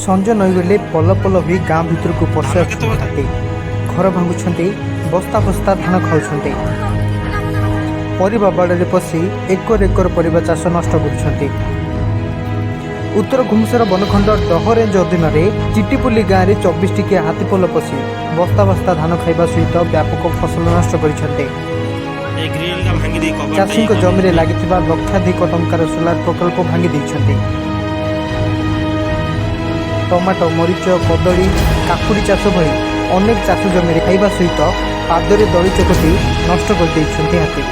संज नईगले पल पल हुई गाँ भितर को पशि आते घर भांगुंट बस्ता बस्ता धान खाऊंट परिबा बाड़े पशि एकर एकर परिबा चाष नष्ट कर उत्तर घुमसर बनखंड डह रेंज अधीन में चिटीपुली गाँव में 24 टिकिया हाथीपल पशि बस्ता बस्ता धान खाइबा सहित व्यापक फसल नष्ट कर चाषी जमी लगी लक्षाधिक टंकार सोलार प्रकल्प भांगी देइछन्ते। टमाटो मरीच कदली काकुड़ी चाष भली अनेक चाष जमी खाइबा सहित पादरे दली चकटी नष्ट कर देइछन्ते हाथी।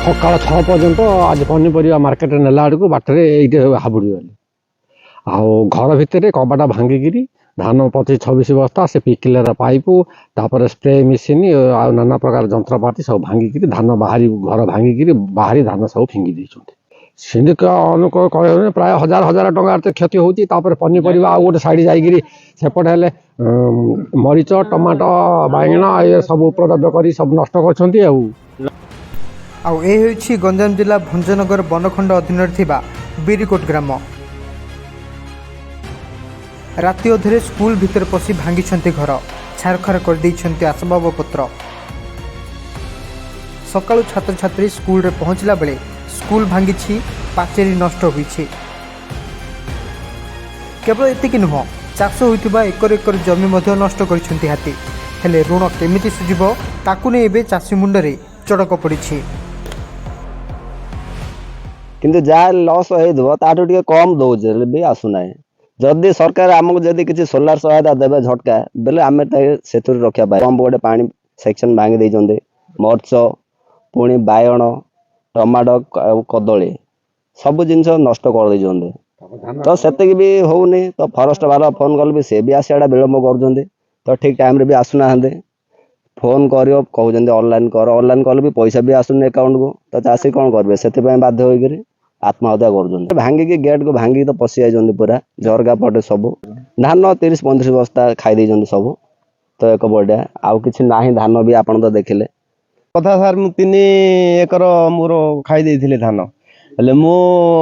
सकाल 6 पर्यंत आज पनीपरिया मार्केट नेला आड़ को बाटरे ये हाबुड़ी गले घर भितर कबाटा भांगिकी धान 25-26 बस्ता से पिकिलर पाइप तापर स्प्रे मेसीन आ नाना प्रकार जंत्रपाति सब भांगिकी धान बाहरी घर भांगिकी बाहरी धान सब फिंगी देइछन्ते। सिंधिक अनुक कह प्राय 1000 टंका क्षति होती पनीपरिया आउ गोटे साइड जाइए सेपट हेले मरीच टमाटो बाइगण ये सब उपद्रव्य कर सब नष्ट कर गंजाम जिला भंजनगर बनखंड अधीन बीरीकोट ग्राम राति अधे स्कूल भितर पशि भांगी घर छारखार कर आसबाबपत्र सकाळु छात्र छात्री स्कूल रे पहुंचला बेले स्कूल भांगी पाचेरी नष्ट होईछि। केवल एतिक नुह चाष होइतिबा एकर एकर जमी मध्य नष्ट करिसेंति हाथी हेले ऋण केमिति सुझिबो ताकु नै एबे चाषी मुंडरे चड़क पड़िछि। किंतु जहाँ लस हो ताठू टे कम दौजे भी आसुना जदि सरकार आमको जदि किसी सोलार सहायता देवे झटका बेले आम से रक्षा पाए पंप गोटे पानी सेक्शन भांगी देते मर्च पुणी बायण टमाटो कदली सब जिन नष्ट कर दे तो से भी होनी तो फरेस्ट वाला फोन कल भी सी भी आसा विलम्ब कर तो ठीक टाइम रे भी आसुना फोन कर कहते ऑनलाइन कर ऑनलाइन कल भी पैसा भी आसुनी अकाउंट को तो चाषी कौन करेंगे से बाध्य होकर आत्महत्या कर भांगिकी गेट को भांगिकी तो पशि आई पूरा झरका पटे सब धान 30-35 बस्ता खाई सब तो एक बढ़िया आउ कि ना धान भी आप देखिले कथा सार मु 3 एकर मोर खाई धान हेले मु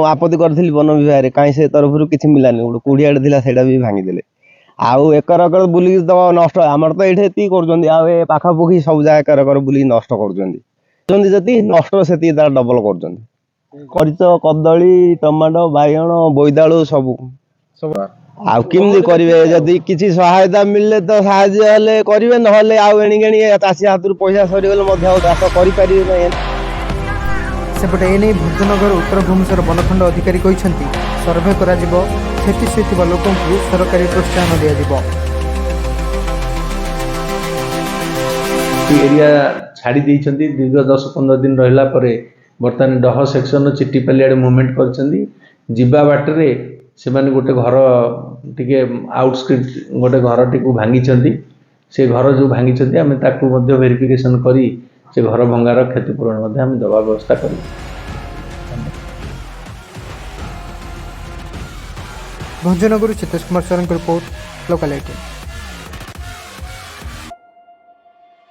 आपत्ति करी वन विभाग कहीं से तरफ किसी मिलानी गोटे कुड़ियाटे थी से भी भांगीदे आउ एकर एकर बुलिक दबा नष्ट आमर तो ये कर पाखापाखि सब जगह एकर एकर बुलिक नष्ट कर नष्ट से डबल कर मरीच कदली टमाटो बाइगण बोईतालु सब आउ किमती करेंगे जदि किसी सहायता मिलले तो साहाय्य करेंगे ना आउ एणिकेणी चाषी हाथ पैसा सरीगले चाष करें सेपटे एने भंजनगर उत्तर भुवनेश्वर बनखंड अधिकारी कहते सर्वे करा क्षति सहित लोक सरकारी प्रोत्साहन दिया एरिया छाड़ी देइछन्ती दीर्घ 10-15 दिन रहिला परे बर्तमान डह सेक्शन चिट्टीपाली आड़े मुवमेंट करछन्ती जिबा बाटरे से माने गोटे घर टिके आउटस्क्रिट गोटे घर टिकु भांगी से घर जो भांगी आम ताकू मध्य वेरिफिकेशन करी से घर भंगार क्षतिपूरण मध्य आम दवा व्यवस्था करी। Bhanjanagar Chitesh Kumar Sar report local 18।